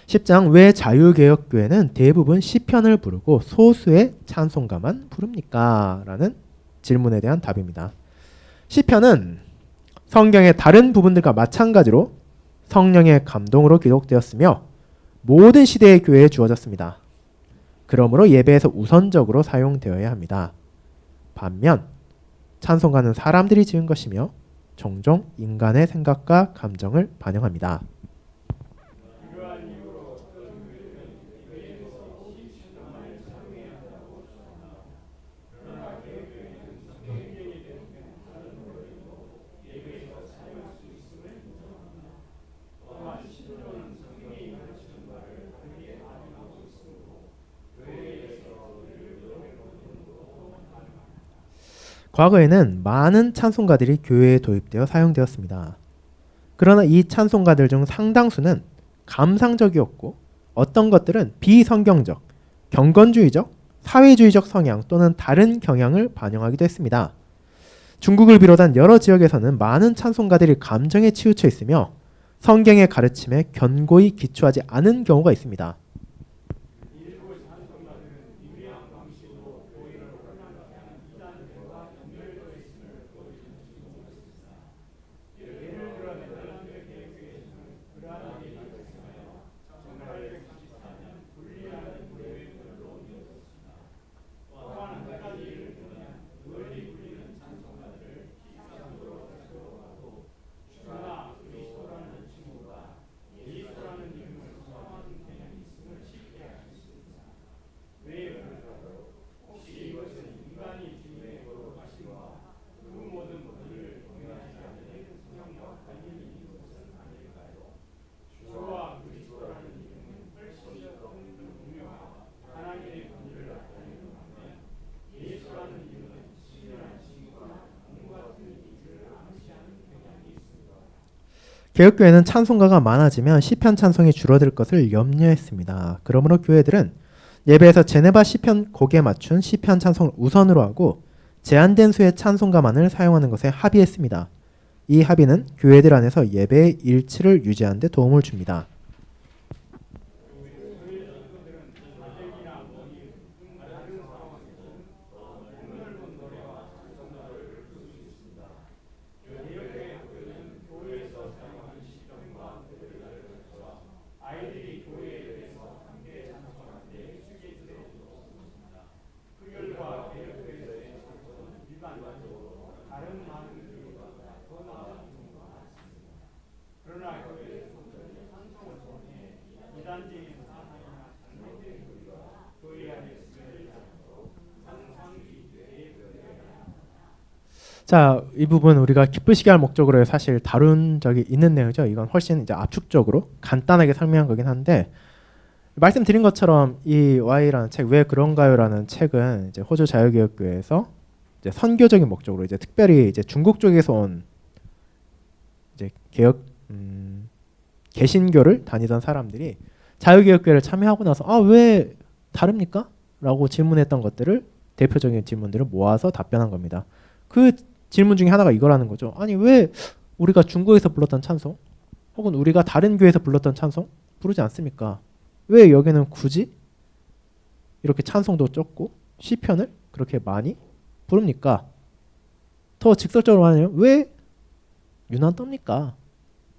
10장 왜 자유개혁교회는 대부분 시편을 부르고 소수의 찬송가만 부릅니까? 라는 질문에 대한 답입니다. 시편은 성경의 다른 부분들과 마찬가지로 성령의 감동으로 기록되었으며 모든 시대의 교회에 주어졌습니다. 그러므로 예배에서 우선적으로 사용되어야 합니다. 반면 찬송가는 사람들이 지은 것이며 종종 인간의 생각과 감정을 반영합니다. 과거에는 많은 찬송가들이 교회에 도입되어 사용되었습니다. 그러나 이 찬송가들 중 상당수는 감상적이었고 어떤 것들은 비성경적, 경건주의적, 사회주의적 성향 또는 다른 경향을 반영하기도 했습니다. 중국을 비롯한 여러 지역에서는 많은 찬송가들이 감정에 치우쳐 있으며 성경의 가르침에 견고히 기초하지 않은 경우가 있습니다. 개혁교회는 찬송가가 많아지면 시편 찬송이 줄어들 것을 염려했습니다. 그러므로 교회들은 예배에서 제네바 시편 곡에 맞춘 시편 찬송을 우선으로 하고 제한된 수의 찬송가만을 사용하는 것에 합의했습니다. 이 합의는 교회들 안에서 예배의 일치를 유지하는 데 도움을 줍니다. 자, 이 부분 우리가 기쁘시게 할 목적으로 사실 다룬 적이 있는 내용이죠. 이건 훨씬 이제 압축적으로 간단하게 설명한 거긴 한데 말씀드린 것처럼 이 Y라는 책 왜 그런가요라는 책은 이제 호주 자유개혁교회에서 이제 선교적인 목적으로 이제 특별히 이제 중국 쪽에서 온 이제 개신교를 다니던 사람들이 자유개혁교회를 참여하고 나서 왜 다릅니까? 라고 질문했던 것들을 대표적인 질문들을 모아서 답변한 겁니다. 그 질문 중에 하나가 이거라는 거죠. 아니 왜 우리가 중국에서 불렀던 찬송 혹은 우리가 다른 교회에서 불렀던 찬송 부르지 않습니까? 왜 여기는 굳이 이렇게 찬송도 적고 시편을 그렇게 많이 부릅니까? 더 직설적으로 말하면 왜 유난 떱니까?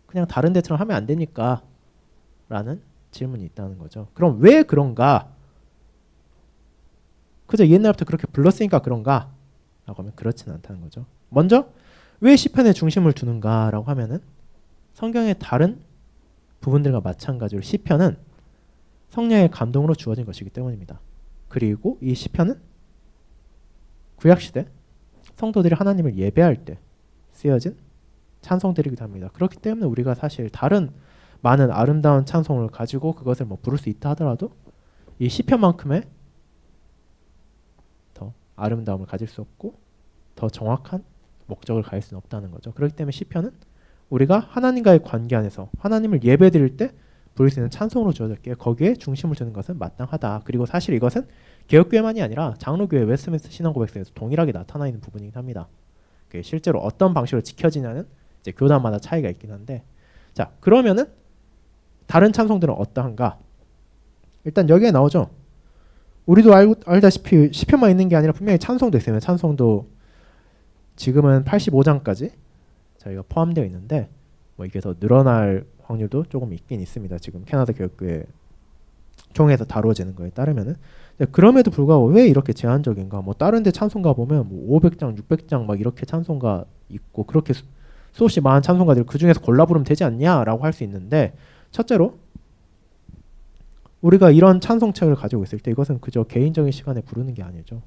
그냥 다른 데처럼 하면 안 됩니까? 라는 질문이 있다는 거죠. 그럼 왜 그런가? 그저 옛날부터 그렇게 불렀으니까 그런가? 라고 하면 그렇지는 않다는 거죠. 먼저 왜 시편에 중심을 두는가? 라고 하면은 성경의 다른 부분들과 마찬가지로 시편은 성령의 감동으로 주어진 것이기 때문입니다. 그리고 이 시편은 구약시대 성도들이 하나님을 예배할 때 쓰여진 찬송들이기도 합니다. 그렇기 때문에 우리가 사실 다른 많은 아름다운 찬송을 가지고 그것을 뭐 부를 수 있다 하더라도 이 시편만큼의 더 아름다움을 가질 수 없고 더 정확한 목적을 가질 수는 없다는 거죠. 그렇기 때문에 시편은 우리가 하나님과의 관계 안에서 하나님을 예배드릴 때 부를 수 있는 찬송으로 주어졌기에 거기에 중심을 두는 것은 마땅하다. 그리고 사실 이것은 개혁교회만이 아니라 장로교회 웨스트민스터 신앙고백서에서 동일하게 나타나 있는 부분이긴 합니다. 실제로 어떤 방식으로 지켜지냐는 이제 교단마다 차이가 있긴 한데, 자 그러면은 다른 찬송들은 어떠한가? 일단 여기에 나오죠. 우리도 알다시피 시편만 있는 게 아니라 분명히 찬송도 있어요. 찬송도 지금은 85장까지 저희가 포함되어 있는데 뭐 이게 더 늘어날 확률도 조금 있긴 있습니다. 지금 캐나다 교육교회 총회에서 다루어지는 거에 따르면은. 그럼에도 불구하고 왜 이렇게 제한적인가? 뭐 다른 데 찬송가 보면 뭐 500장, 600장 막 이렇게 찬송가 있고 그렇게 수없이 많은 찬송가들 그 중에서 골라 부르면 되지 않냐라고 할 수 있는데, 첫째로 우리가 이런 찬송책을 가지고 있을 때 이것은 그저 개인적인 시간에 부르는 게 아니죠.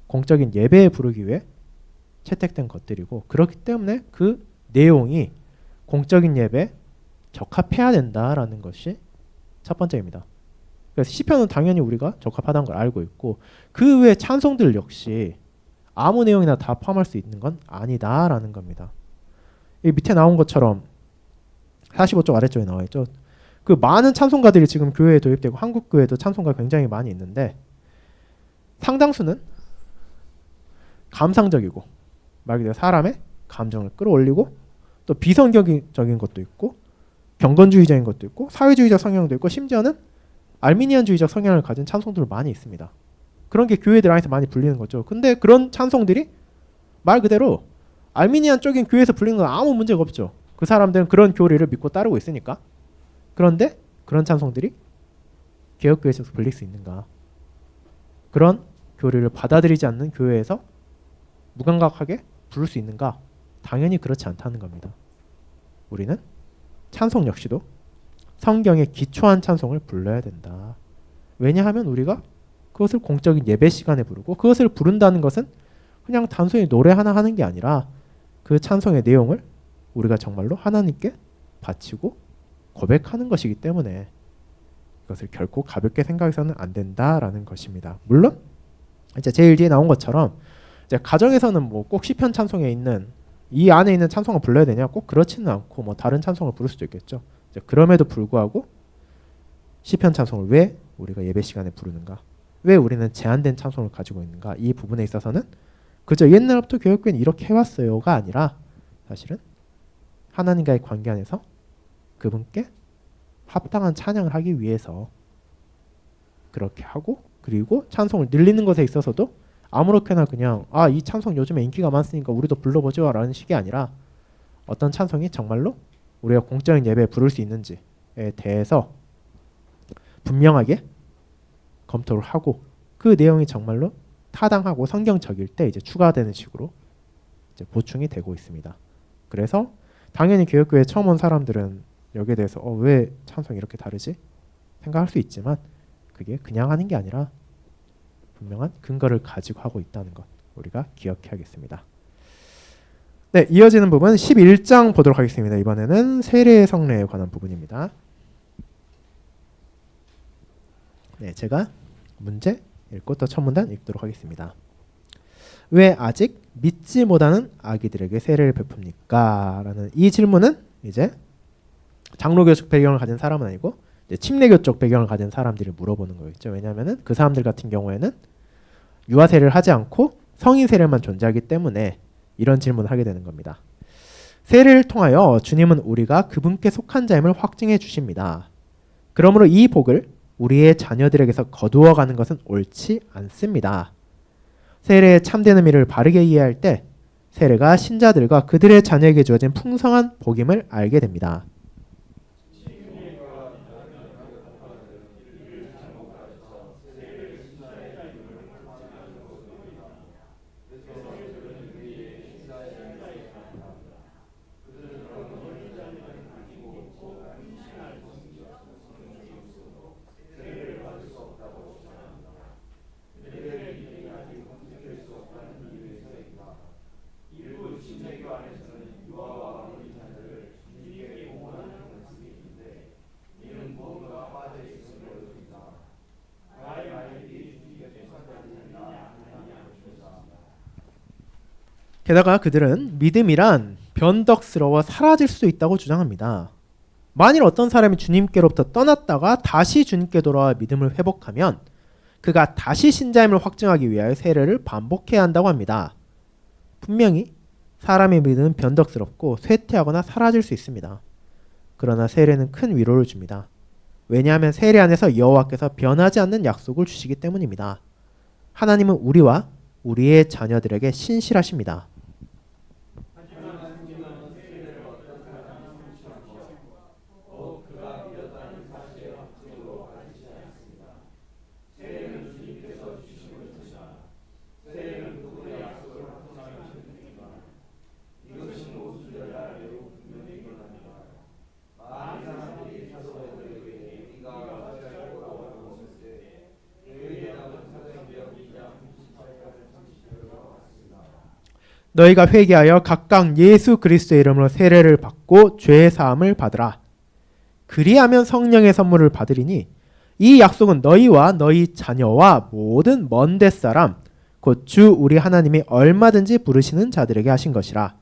공적인 예배에 부르기 위해 채택된 것들이고, 그렇기 때문에 그 내용이 공적인 예배에 적합해야 된다라는 것이 첫 번째입니다. 그래서 시편은 당연히 우리가 적합하다는 걸 알고 있고, 그 외의 찬송들 역시 아무 내용이나 다 포함할 수 있는 건 아니다라는 겁니다. 이 밑에 나온 것처럼 45쪽 아래쪽에 나와 있죠. 그 많은 찬송가들이 지금 교회에 도입되고 한국 교회도 찬송가 굉장히 많이 있는데 상당수는 감상적이고 말 그대로 사람의 감정을 끌어올리고 또 비성경적인 것도 있고 경건주의적인 것도 있고 사회주의적 성향도 있고 심지어는 알미니안주의적 성향을 가진 찬송들 많이 있습니다. 그런 게 교회들 안에서 많이 불리는 거죠. 근데 그런 찬송들이 말 그대로 알미니안 쪽인 교회에서 불리는 건 아무 문제가 없죠. 그 사람들은 그런 교리를 믿고 따르고 있으니까. 그런데 그런 찬송들이 개혁교회에서 불릴 수 있는가? 그런 교리를 받아들이지 않는 교회에서 무감각하게 부를 수 있는가? 당연히 그렇지 않다는 겁니다. 우리는 찬송 역시도 성경에 기초한 찬송을 불러야 된다. 왜냐하면 우리가 그것을 공적인 예배 시간에 부르고, 그것을 부른다는 것은 그냥 단순히 노래 하나 하는 게 아니라 그 찬송의 내용을 우리가 정말로 하나님께 바치고 고백하는 것이기 때문에 이것을 결코 가볍게 생각해서는 안 된다라는 것입니다. 물론 이제 제일 뒤에 나온 것처럼 이제 가정에서는 뭐 꼭 시편 찬송에 있는 이 안에 있는 찬송을 불러야 되냐? 꼭 그렇지는 않고 뭐 다른 찬송을 부를 수도 있겠죠. 이제 그럼에도 불구하고 시편 찬송을 왜 우리가 예배 시간에 부르는가? 왜 우리는 제한된 찬송을 가지고 있는가? 이 부분에 있어서는 그저 옛날부터 교육교회는 이렇게 해왔어요가 아니라 사실은 하나님과의 관계 안에서 그분께 합당한 찬양을 하기 위해서 그렇게 하고, 그리고 찬송을 늘리는 것에 있어서도 아무렇게나 그냥 이 찬송 요즘에 인기가 많으니까 우리도 불러보죠 라는 식이 아니라 어떤 찬송이 정말로 우리가 공적인 예배에 부를 수 있는지에 대해서 분명하게 검토를 하고, 그 내용이 정말로 타당하고 성경적일 때 이제 추가되는 식으로 이제 보충이 되고 있습니다. 그래서 당연히 교육교회 처음 온 사람들은 여기에 대해서 왜 찬송이 이렇게 다르지? 생각할 수 있지만 그게 그냥 하는 게 아니라 분명한 근거를 가지고 하고 있다는 것 우리가 기억해야겠습니다. 네, 이어지는 부분 11장 보도록 하겠습니다. 이번에는 세례 성례에 관한 부분입니다. 네, 제가 문제 읽고 또 첫 문단 읽도록 하겠습니다. 왜 아직 믿지 못하는 아기들에게 세례를 베풉니까? 라는 이 질문은 이제 장로교적 배경을 가진 사람은 아니고 이제 침례교 쪽 배경을 가진 사람들이 물어보는 거겠죠. 왜냐하면 그 사람들 같은 경우에는 유아 세례를 하지 않고 성인 세례만 존재하기 때문에 이런 질문을 하게 되는 겁니다. 세례를 통하여 주님은 우리가 그분께 속한 자임을 확증해 주십니다. 그러므로 이 복을 우리의 자녀들에게서 거두어가는 것은 옳지 않습니다. 세례의 참된 의미를 바르게 이해할 때 세례가 신자들과 그들의 자녀에게 주어진 풍성한 복임을 알게 됩니다. 게다가 그들은 믿음이란 변덕스러워 사라질 수 있다고 주장합니다. 만일 어떤 사람이 주님께로부터 떠났다가 다시 주님께 돌아와 믿음을 회복하면 그가 다시 신자임을 확증하기 위하여 세례를 반복해야 한다고 합니다. 분명히 사람의 믿음은 변덕스럽고 쇠퇴하거나 사라질 수 있습니다. 그러나 세례는 큰 위로를 줍니다. 왜냐하면 세례 안에서 여호와께서 변하지 않는 약속을 주시기 때문입니다. 하나님은 우리와 우리의 자녀들에게 신실하십니다. 너희가 회개하여 각각 예수 그리스도의 이름으로 세례를 받고 죄 사함을 받으라. 그리하면 성령의 선물을 받으리니 이 약속은 너희와 너희 자녀와 모든 먼 데 사람 곧 주 우리 하나님이 얼마든지 부르시는 자들에게 하신 것이라.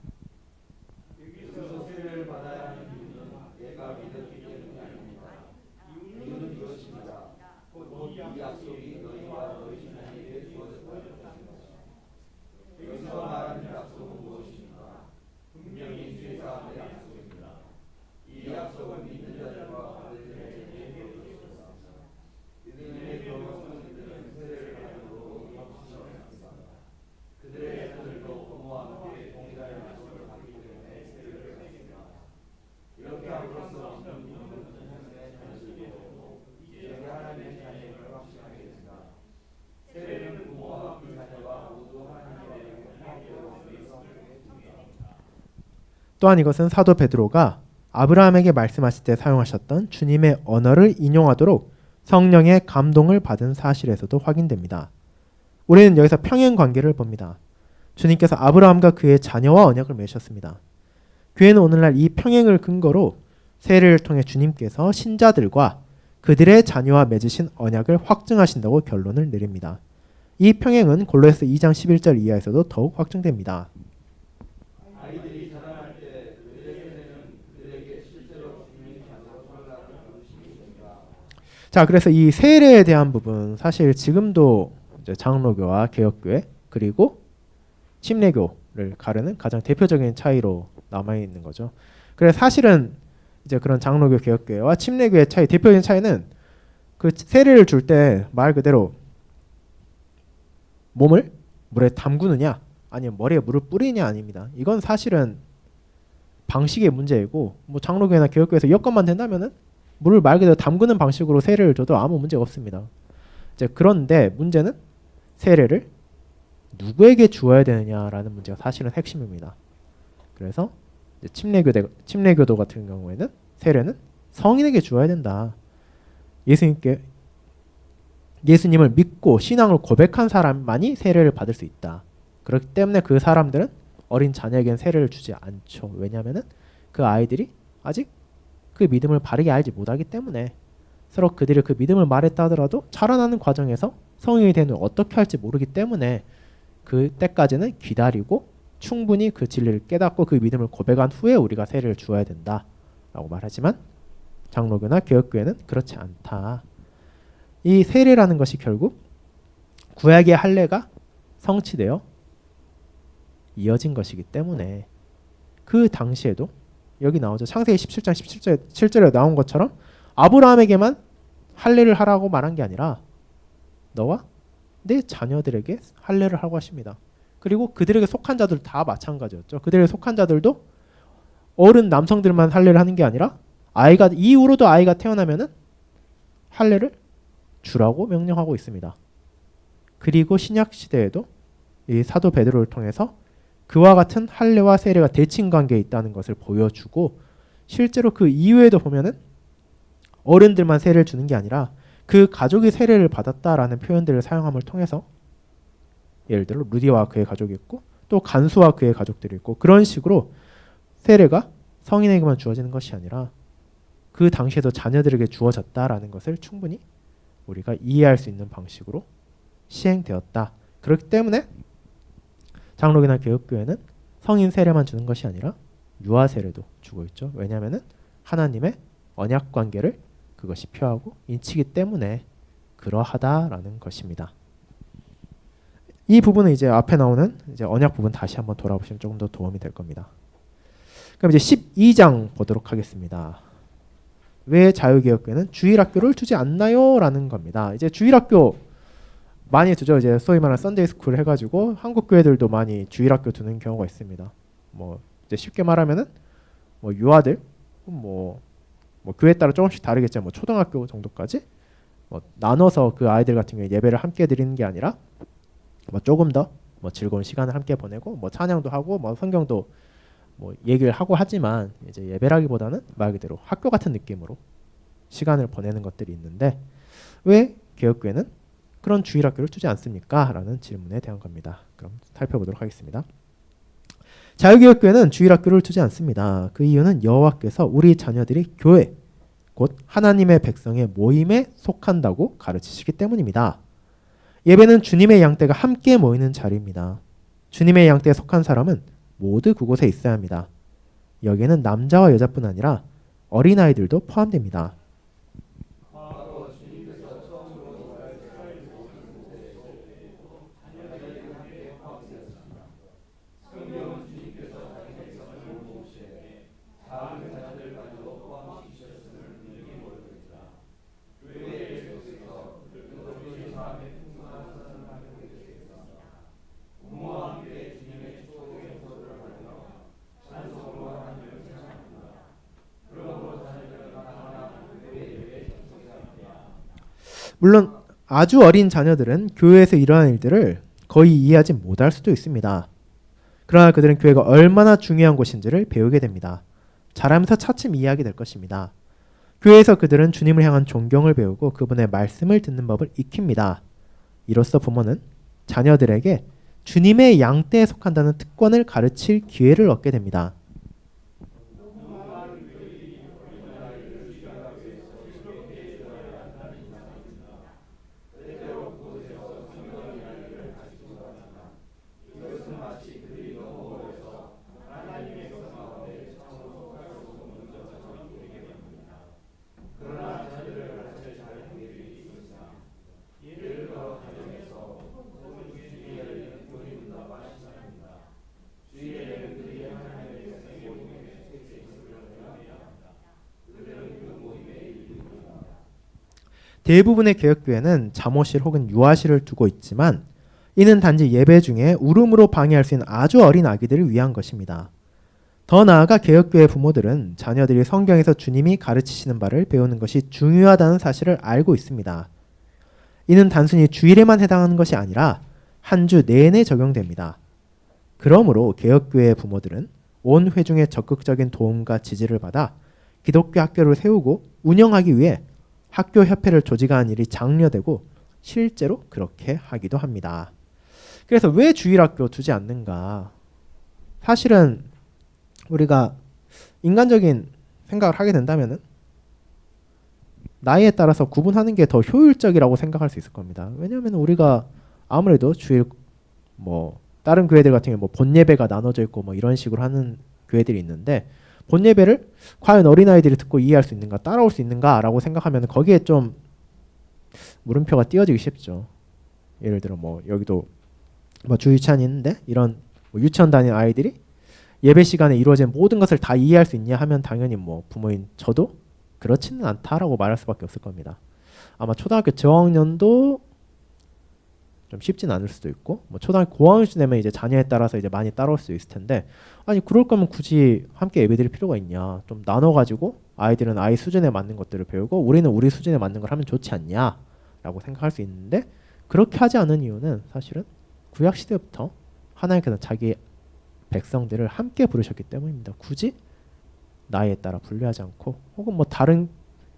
또한 이것은 사도 베드로가 아브라함에게 말씀하실 때 사용하셨던 주님의 언어를 인용하도록 성령의 감동을 받은 사실에서도 확인됩니다. 우리는 여기서 평행 관계를 봅니다. 주님께서 아브라함과 그의 자녀와 언약을 맺으셨습니다. 교회는 오늘날 이 평행을 근거로 세례를 통해 주님께서 신자들과 그들의 자녀와 맺으신 언약을 확증하신다고 결론을 내립니다. 이 평행은 골로새서 2장 11절 이하에서도 더욱 확증됩니다. 자, 그래서 이 세례에 대한 부분 사실 지금도 이제 장로교와 개혁교회 그리고 침례교를 가르는 가장 대표적인 차이로 남아 있는 거죠. 그래서 사실은 이제 그런 장로교, 개혁교회와 침례교의 차이, 대표적인 차이는 그 세례를 줄 때 말 그대로 몸을 물에 담그느냐 아니면 머리에 물을 뿌리냐 아닙니다. 이건 사실은 방식의 문제이고 뭐 장로교회나 개혁교회에서 여건만 된다면은 물을 말 그대로 담그는 방식으로 세례를 줘도 아무 문제가 없습니다. 이제 그런데 문제는 세례를 누구에게 주어야 되느냐라는 문제가 사실은 핵심입니다. 그래서 이제 침례교도 같은 경우에는 세례는 성인에게 주어야 된다. 예수님을 믿고 신앙을 고백한 사람만이 세례를 받을 수 있다. 그렇기 때문에 그 사람들은 어린 자녀에게는 세례를 주지 않죠. 왜냐하면 그 아이들이 아직 그 믿음을 바르게 알지 못하기 때문에 서로 그들이 그 믿음을 말했다 하더라도 자라나는 과정에서 성인이 되면 어떻게 할지 모르기 때문에 그 때까지는 기다리고 충분히 그 진리를 깨닫고 그 믿음을 고백한 후에 우리가 세례를 주어야 된다라고 말하지만 장로교나 개혁교회는 그렇지 않다. 이 세례라는 것이 결국 구약의 할례가 성취되어 이어진 것이기 때문에 그 당시에도 여기 나오죠. 창세기 17장 17절에 나온 것처럼 아브라함에게만 할례를 하라고 말한 게 아니라 너와 내 자녀들에게 할례를 하고 하십니다. 그리고 그들에게 속한 자들 다 마찬가지였죠. 그들에게 속한 자들도 어른 남성들만 할례를 하는 게 아니라 아이가 이후로도 아이가 태어나면은 할례를 주라고 명령하고 있습니다. 그리고 신약 시대에도 이 사도 베드로를 통해서 그와 같은 할례와 세례가 대칭 관계에 있다는 것을 보여주고 실제로 그 이후에도 보면은 어른들만 세례를 주는 게 아니라 그 가족이 세례를 받았다라는 표현들을 사용함을 통해서 예를 들어 루디와 그의 가족이 있고 또 간수와 그의 가족들이 있고 그런 식으로 세례가 성인에게만 주어지는 것이 아니라 그 당시에도 자녀들에게 주어졌다라는 것을 충분히 우리가 이해할 수 있는 방식으로 시행되었다. 그렇기 때문에 장로교나 개혁교회는 성인 세례만 주는 것이 아니라 유아 세례도 주고 있죠. 왜냐하면 하나님의 언약 관계를 그것이 표하고 인치기 때문에 그러하다라는 것입니다. 이 부분은 이제 앞에 나오는 이제 언약 부분 다시 한번 돌아보시면 조금 더 도움이 될 겁니다. 그럼 이제 12장 보도록 하겠습니다. 왜 자유개혁교회는 주일학교를 두지 않나요? 라는 겁니다. 이제 주일학교 많이 두죠. 이제 소위 말하는 썬데이 스쿨 해가지고 한국 교회들도 많이 주일학교 두는 경우가 있습니다. 뭐 이제 쉽게 말하면은 뭐 유아들 뭐 교회에 따라 조금씩 다르겠지만 뭐 초등학교 정도까지 뭐 나눠서 그 아이들 같은 경우에 예배를 함께 드리는 게 아니라 뭐 조금 더 뭐 즐거운 시간을 함께 보내고 뭐 찬양도 하고 뭐 성경도 뭐 얘기를 하고 하지만 이제 예배라기보다는 말 그대로 학교 같은 느낌으로 시간을 보내는 것들이 있는데 왜 개혁교회는 그런 주일학교를 두지 않습니까? 라는 질문에 대한 겁니다. 그럼 살펴보도록 하겠습니다. 자유개혁교회는 주일학교를 두지 않습니다. 그 이유는 여호와께서 우리 자녀들이 교회, 곧 하나님의 백성의 모임에 속한다고 가르치시기 때문입니다. 예배는 주님의 양떼가 함께 모이는 자리입니다. 주님의 양떼에 속한 사람은 모두 그곳에 있어야 합니다. 여기에는 남자와 여자뿐 아니라 어린아이들도 포함됩니다. 물론 아주 어린 자녀들은 교회에서 이러한 일들을 거의 이해하지 못할 수도 있습니다. 그러나 그들은 교회가 얼마나 중요한 곳인지를 배우게 됩니다. 자라면서 차츰 이해하게 될 것입니다. 교회에서 그들은 주님을 향한 존경을 배우고 그분의 말씀을 듣는 법을 익힙니다. 이로써 부모는 자녀들에게 주님의 양떼에 속한다는 특권을 가르칠 기회를 얻게 됩니다. 대부분의 개혁교회는 잠옷실 혹은 유아실을 두고 있지만 이는 단지 예배 중에 울음으로 방해할 수 있는 아주 어린 아기들을 위한 것입니다. 더 나아가 개혁교회 부모들은 자녀들이 성경에서 주님이 가르치시는 바를 배우는 것이 중요하다는 사실을 알고 있습니다. 이는 단순히 주일에만 해당하는 것이 아니라 한 주 내내 적용됩니다. 그러므로 개혁교회 부모들은 온 회중의 적극적인 도움과 지지를 받아 기독교 학교를 세우고 운영하기 위해 학교 협회를 조직하는 일이 장려되고 실제로 그렇게 하기도 합니다. 그래서 왜 주일학교 두지 않는가? 사실은 우리가 인간적인 생각을 하게 된다면은 나이에 따라서 구분하는 게 더 효율적이라고 생각할 수 있을 겁니다. 왜냐하면 우리가 아무래도 주일 뭐 다른 교회들 같은 경우 뭐 본예배가 나눠져 있고 뭐 이런 식으로 하는 교회들이 있는데 본예배를 과연 어린아이들이 듣고 이해할 수 있는가 따라올 수 있는가라고 생각하면 거기에 좀 물음표가 띄어지기 쉽죠. 예를 들어 뭐 여기도 뭐 주유치안이 있는데 이런 뭐 유치원 다니는 아이들이 예배 시간에 이루어진 모든 것을 다 이해할 수 있냐 하면 당연히 뭐 부모인 저도 그렇지는 않다라고 말할 수밖에 없을 겁니다. 아마 초등학교 저학년도 좀 쉽진 않을 수도 있고 뭐 초등학교 고학년쯤 되면 이제 자녀에 따라서 이제 많이 따라올 수 있을 텐데 아니 그럴 거면 굳이 함께 예배드릴 필요가 있냐? 좀 나눠가지고 아이들은 아이 수준에 맞는 것들을 배우고 우리는 우리 수준에 맞는 걸 하면 좋지 않냐?라고 생각할 수 있는데 그렇게 하지 않은 이유는 사실은 구약 시대부터 하나님께서 자기 백성들을 함께 부르셨기 때문입니다. 굳이 나이에 따라 분류하지 않고 혹은 뭐 다른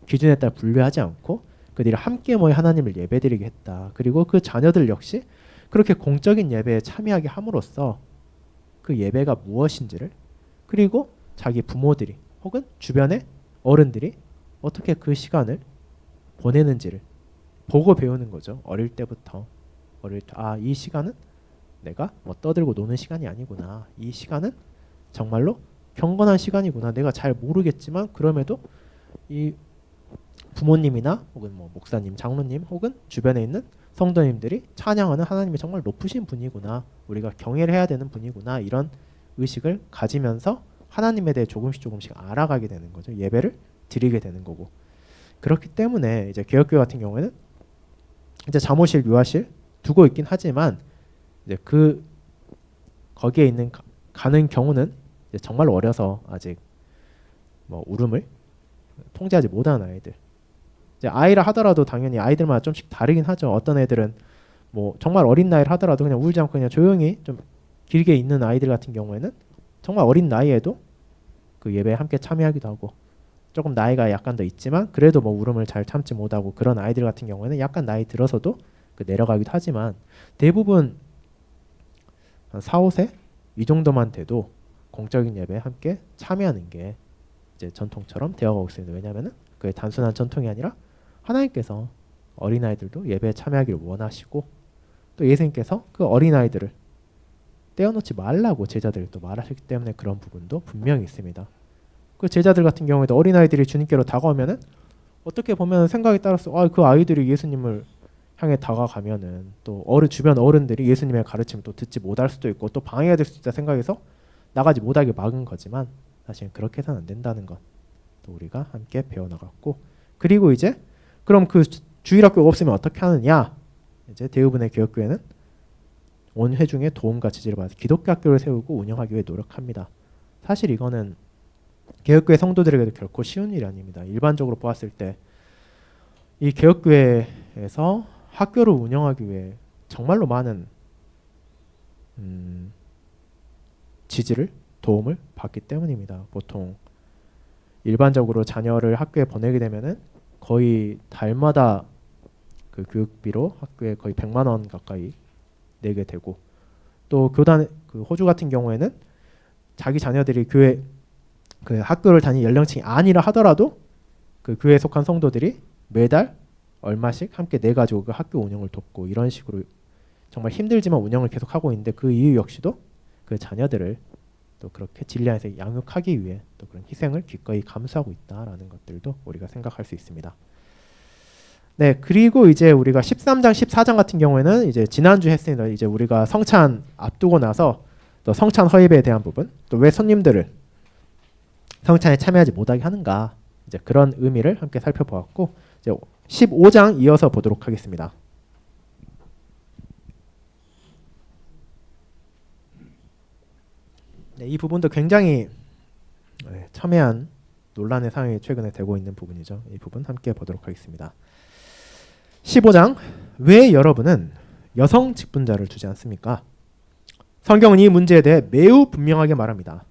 기준에 따라 분류하지 않고 그들이 함께 모여 하나님을 예배드리게 했다. 그리고 그 자녀들 역시 그렇게 공적인 예배에 참여하게 함으로써 그 예배가 무엇인지를 그리고 자기 부모들이 혹은 주변의 어른들이 어떻게 그 시간을 보내는지를 보고 배우는 거죠. 어릴 때부터 이 시간은 내가 뭐 떠들고 노는 시간이 아니구나. 이 시간은 정말로 경건한 시간이구나. 내가 잘 모르겠지만 그럼에도 이 부모님이나 혹은 뭐 목사님, 장로님 혹은 주변에 있는 성도님들이 찬양하는 하나님이 정말 높으신 분이구나. 우리가 경외를 해야 되는 분이구나. 이런 의식을 가지면서 하나님에 대해 조금씩 알아가게 되는 거죠. 예배를 드리게 되는 거고. 그렇기 때문에 이제 개혁교회 같은 경우에는 이제 잠옷실, 유아실 두고 있긴 하지만 이제 그 거기에 있는 가는 경우는 이제 정말 어려서 아직 뭐 울음을 통제하지 못하는 아이들. 이제 아이라 하더라도 당연히 아이들마다 좀씩 다르긴 하죠. 어떤 애들은 뭐 정말 어린 나이를 하더라도 그냥 울지 않고 그냥 조용히 좀 길게 있는 아이들 같은 경우에는 정말 어린 나이에도 그 예배에 함께 참여하기도 하고, 조금 나이가 약간 더 있지만 그래도 뭐 울음을 잘 참지 못하고 그런 아이들 같은 경우에는 약간 나이 들어서도 그 내려가기도 하지만 대부분 한 4, 5세 이 정도만 돼도 공적인 예배에 함께 참여하는 게 이제 전통처럼 되어가고 있습니다. 왜냐하면은 그게 단순한 전통이 아니라 하나님께서 어린아이들도 예배에 참여하기를 원하시고, 또 예수님께서 그 어린아이들을 떼어놓지 말라고 제자들이 또 말하셨기 때문에 그런 부분도 분명히 있습니다. 그 제자들 같은 경우에도 어린아이들이 주님께로 다가오면은 어떻게 보면 생각에 따라서 그 아이들이 예수님을 향해 다가가면은 또 주변 어른들이 예수님의 가르침을 또 듣지 못할 수도 있고 또 방해가 될 수 있다 생각해서 나가지 못하게 막은 거지만, 사실 그렇게 해서는 안 된다는 것 또 우리가 함께 배워나갔고, 그리고 이제 그럼 그 주일학교가 없으면 어떻게 하느냐. 이제 대부분의 교육교회는 온 회중의 도움과 지지를 받아 기독교 학교를 세우고 운영하기 위해 노력합니다. 사실 이거는 개혁교회 성도들에게도 결코 쉬운 일이 아닙니다. 일반적으로 보았을 때 이 개혁교회에서 학교를 운영하기 위해 정말로 많은 지지를, 도움을 받기 때문입니다. 보통 일반적으로 자녀를 학교에 보내게 되면은 거의 달마다 그 교육비로 학교에 거의 100만 원 가까이 내게 되고, 또 교단 그 호주 같은 경우에는 자기 자녀들이 교회 그 학교를 다닐 연령층이 아니라 하더라도 그 교회에 속한 성도들이 매달 얼마씩 함께 내 가지고 그 학교 운영을 돕고, 이런 식으로 정말 힘들지만 운영을 계속 하고 있는데, 그 이유 역시도 그 자녀들을 또 그렇게 진리 안에서 양육하기 위해 또 그런 희생을 기꺼이 감수하고 있다라는 것들도 우리가 생각할 수 있습니다. 네, 그리고 이제 우리가 13장, 14장 같은 경우에는 이제 지난주 했으니까 이제 우리가 성찬 앞두고 나서 또 성찬 허입에 대한 부분, 또 왜 손님들을 성찬에 참여하지 못하게 하는가, 이제 그런 의미를 함께 살펴보았고, 이제 15장 이어서 보도록 하겠습니다. 네, 이 부분도 굉장히 첨예한 논란의 상황이 최근에 되고 있는 부분이죠. 이 부분 함께 보도록 하겠습니다. 15장, 왜 여러분은 여성 직분자를 두지 않습니까? 성경은 이 문제에 대해 매우 분명하게 말합니다.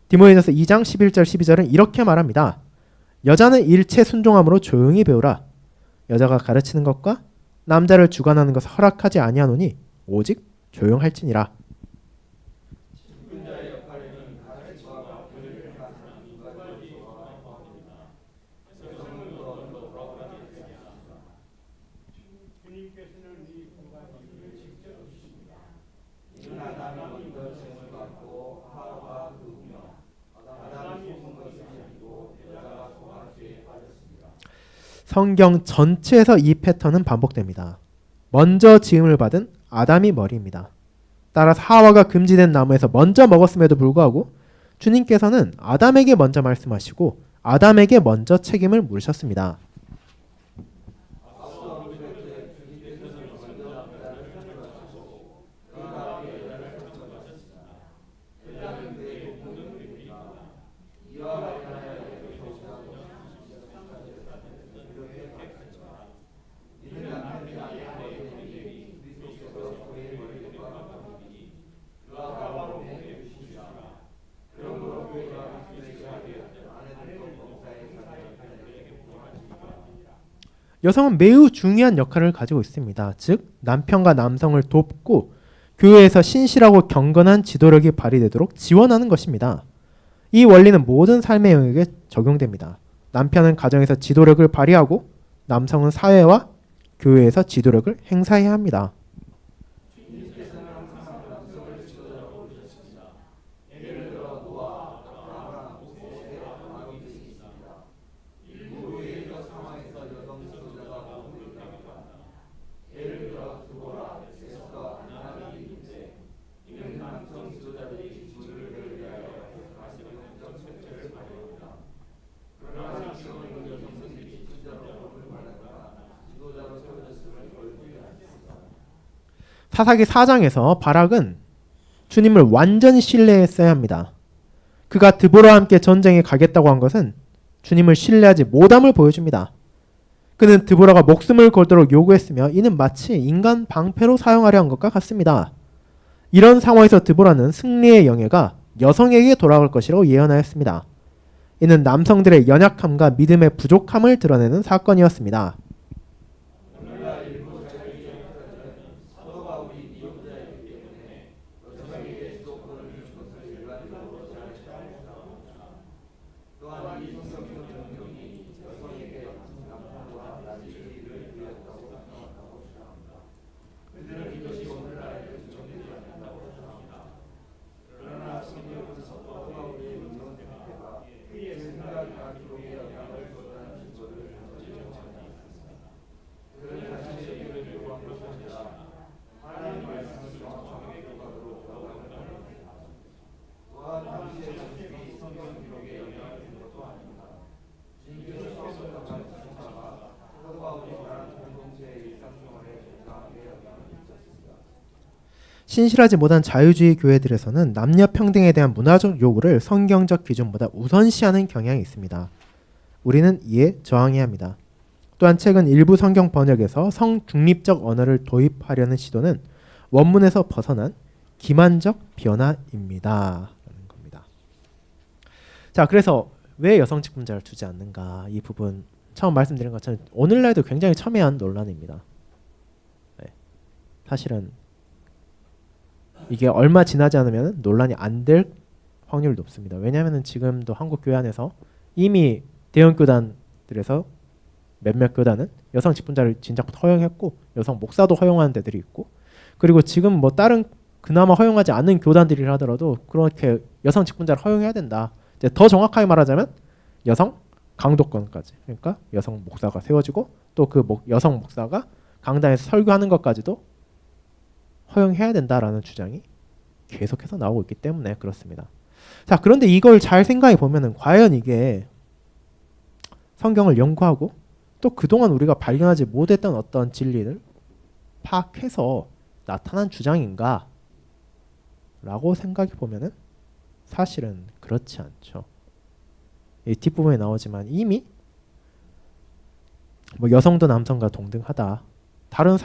디모데전서 2장 11절 12절은 이렇게 말합니다. 여자는 일체 순종함으로 조용히 배우라. 여자가 가르치는 것과 남자를 주관하는 것을 허락하지 아니하노니 오직 조용할지니라. 성경 전체에서 이 패턴은 반복됩니다. 먼저 지음을 받은 아담이 머리입니다. 따라서 하와가 금지된 나무에서 먼저 먹었음에도 불구하고 주님께서는 아담에게 먼저 말씀하시고 아담에게 먼저 책임을 물으셨습니다. 여성은 매우 중요한 역할을 가지고 있습니다. 즉 남편과 남성을 돕고 교회에서 신실하고 경건한 지도력이 발휘되도록 지원하는 것입니다. 이 원리는 모든 삶의 영역에 적용됩니다. 남편은 가정에서 지도력을 발휘하고 남성은 사회와 교회에서 지도력을 행사해야 합니다. 사사기 4장에서 바락은 주님을 완전히 신뢰했어야 합니다. 그가 드보라와 함께 전쟁에 가겠다고 한 것은 주님을 신뢰하지 못함을 보여줍니다. 그는 드보라가 목숨을 걸도록 요구했으며 이는 마치 인간 방패로 사용하려 한 것과 같습니다. 이런 상황에서 드보라는 승리의 영예가 여성에게 돌아갈 것이라고 예언하였습니다. 이는 남성들의 연약함과 믿음의 부족함을 드러내는 사건이었습니다. 신실하지 못한 자유주의 교회들에서는 남녀 평등에 대한 문화적 요구를 성경적 기준보다 우선시하는 경향이 있습니다. 우리는 이에 저항해야 합니다. 또한 최근 일부 성경 번역에서 성중립적 언어를 도입하려는 시도는 원문에서 벗어난 기만적 변화입니다. 라는 겁니다. 자, 그래서 왜 여성 직분자를 두지 않는가? 이 부분 처음 말씀드린 것처럼 오늘날도 굉장히 첨예한 논란입니다. 네. 사실은 이게 얼마 지나지 않으면 논란이 안 될 확률이 높습니다. 왜냐하면 지금도 한국 교회 안에서 이미 대형 교단들에서 몇몇 교단은 여성 직분자를 진작부터 허용했고 여성 목사도 허용하는 데들이 있고, 그리고 지금 뭐 다른 그나마 허용하지 않는 교단들이 하더라도 그렇게 여성 직분자를 허용해야 된다. 이제 더 정확하게 말하자면 여성 강도권까지, 그러니까 여성 목사가 세워지고 또 그 여성 목사가 강단에서 설교하는 것까지도 허용해야 된다라는 주장이 계속해서 나오고 있기 때문에 그렇습니다. 자, 그런데 이걸 잘 생각해 보면은 과연 이게 성경을 연구하고 또 그동안 우리가 발견하지 못했던 어떤 진리를 파악해서 나타난 주장인가? 라고 생각해 보면은 사실은 그렇지 않죠. 이 뒷부분에 나오지만 이미 뭐 여성도 남성과 동등하다. 다른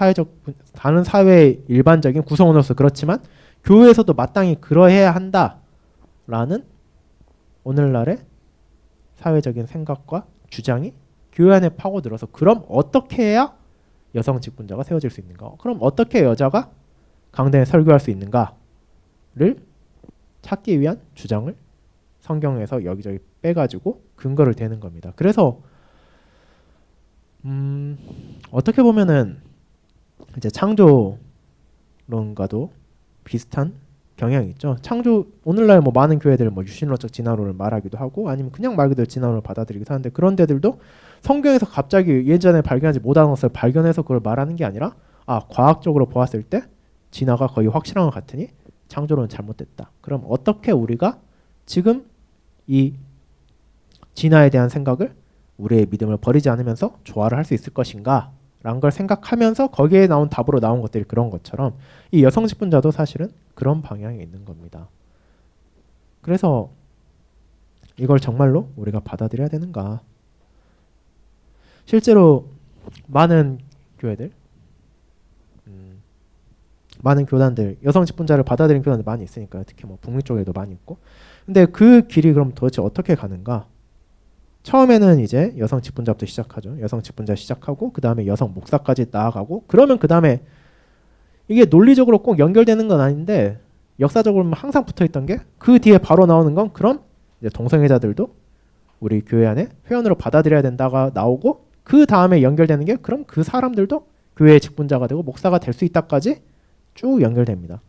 사회의 일반적인 구성원으로서 그렇지만 교회에서도 마땅히 그러해야 한다라는 오늘날의 사회적인 생각과 주장이 교회 안에 파고들어서 그럼 어떻게 해야 여성 직분자가 세워질 수 있는가? 그럼 어떻게 여자가 강단에 설교할 수 있는가를 찾기 위한 주장을 성경에서 여기저기 빼가지고 근거를 대는 겁니다. 그래서 어떻게 보면은 이제 창조론과도 비슷한 경향이 있죠. 창조 오늘날 뭐 많은 교회들 뭐 유신론적 진화론을 말하기도 하고 아니면 그냥 말 그대로 진화론을 받아들이기도 하는데, 그런 데들도 성경에서 갑자기 예전에 발견하지 못한 것을 발견해서 그걸 말하는 게 아니라 과학적으로 보았을 때 진화가 거의 확실한 것 같으니 창조론은 잘못됐다. 그럼 어떻게 우리가 지금 이 진화에 대한 생각을 우리의 믿음을 버리지 않으면서 조화를 할 수 있을 것인가? 라는 걸 생각하면서 거기에 나온 답으로 나온 것들이 그런 것처럼 이 여성 직분자도 사실은 그런 방향이 있는 겁니다. 그래서 이걸 정말로 우리가 받아들여야 되는가? 실제로 많은 교회들, 많은 교단들, 여성 직분자를 받아들인 교단들 많이 있으니까요. 특히 뭐 북미 쪽에도 많이 있고. 근데 그 길이 그럼 도대체 어떻게 가는가? 처음에는 이제 여성 직분자부터 시작하죠. 여성 직분자 시작하고 그 다음에 여성 목사까지 나아가고, 그러면 그 다음에 이게 논리적으로 꼭 연결되는 건 아닌데 역사적으로 항상 붙어있던 게 그 뒤에 바로 나오는 건 그럼 이제 동성애자들도 우리 교회 안에 회원으로 받아들여야 된다가 나오고, 그 다음에 연결되는 게 그럼 그 사람들도 교회의 직분자가 되고 목사가 될 수 있다까지 쭉 연결됩니다.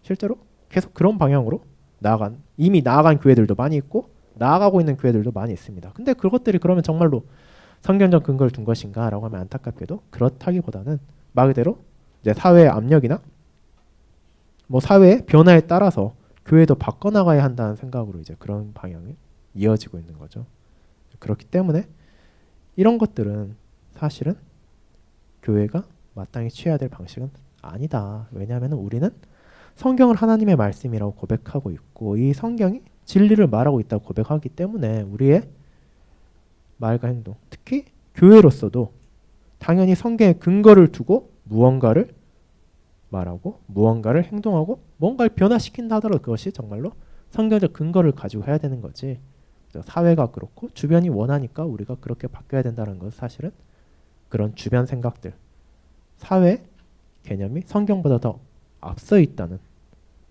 실제로 계속 그런 방향으로 이미 나아간 교회들도 많이 있고 나아가고 있는 교회들도 많이 있습니다. 근데 그것들이 그러면 정말로 성경적 근거를 둔 것인가 라고 하면 안타깝게도 그렇다기보다는 말 그대로 이제 사회의 압력이나 뭐 사회의 변화에 따라서 교회도 바꿔나가야 한다는 생각으로 이제 그런 방향이 이어지고 있는 거죠. 그렇기 때문에 이런 것들은 사실은 교회가 마땅히 취해야 될 방식은 아니다. 왜냐하면 우리는 성경을 하나님의 말씀이라고 고백하고 있고 이 성경이 진리를 말하고 있다고 고백하기 때문에 우리의 말과 행동, 특히 교회로서도 당연히 성경에 근거를 두고 무언가를 말하고 무언가를 행동하고 뭔가를 변화시킨다 하더라도 그것이 정말로 성경적 근거를 가지고 해야 되는 거지. 사회가 그렇고 주변이 원하니까 우리가 그렇게 바뀌어야 된다는 것은 사실은 그런 주변 생각들, 사회 개념이 성경보다 더 앞서 있다는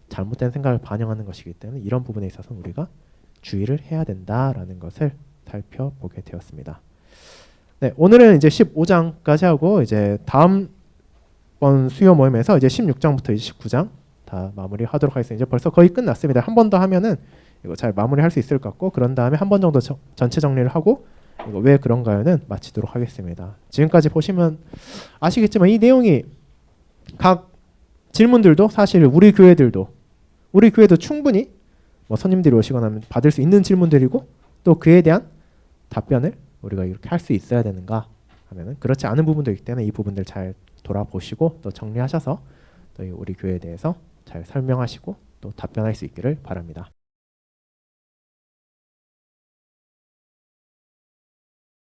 잘못된 생각을 반영하는 것이기 때문에 이런 부분에 있어서 우리가 주의를 해야 된다라는 것을 살펴보게 되었습니다. 네, 오늘은 이제 15장까지 하고 이제 다음 번 수요 모임에서 이제 16장부터 이제 19장 다 마무리하도록 하겠습니다. 이제 벌써 거의 끝났습니다. 한 번 더 하면은 이거 잘 마무리할 수 있을 것 같고 그런 다음에 한 번 정도 전체 정리를 하고 이거 왜 그런가요는 마치도록 하겠습니다. 지금까지 보시면 아시겠지만 이 내용이 각 질문들도 사실 우리 교회도 충분히 뭐 손님들이 오시거나 하면 받을 수 있는 질문들이고 또 그에 대한 답변을 우리가 이렇게 할 수 있어야 되는가 하면은 그렇지 않은 부분도 있기 때문에 이 부분들 잘 돌아보시고 또 정리하셔서 또 우리 교회에 대해서 잘 설명하시고 또 답변할 수 있기를 바랍니다.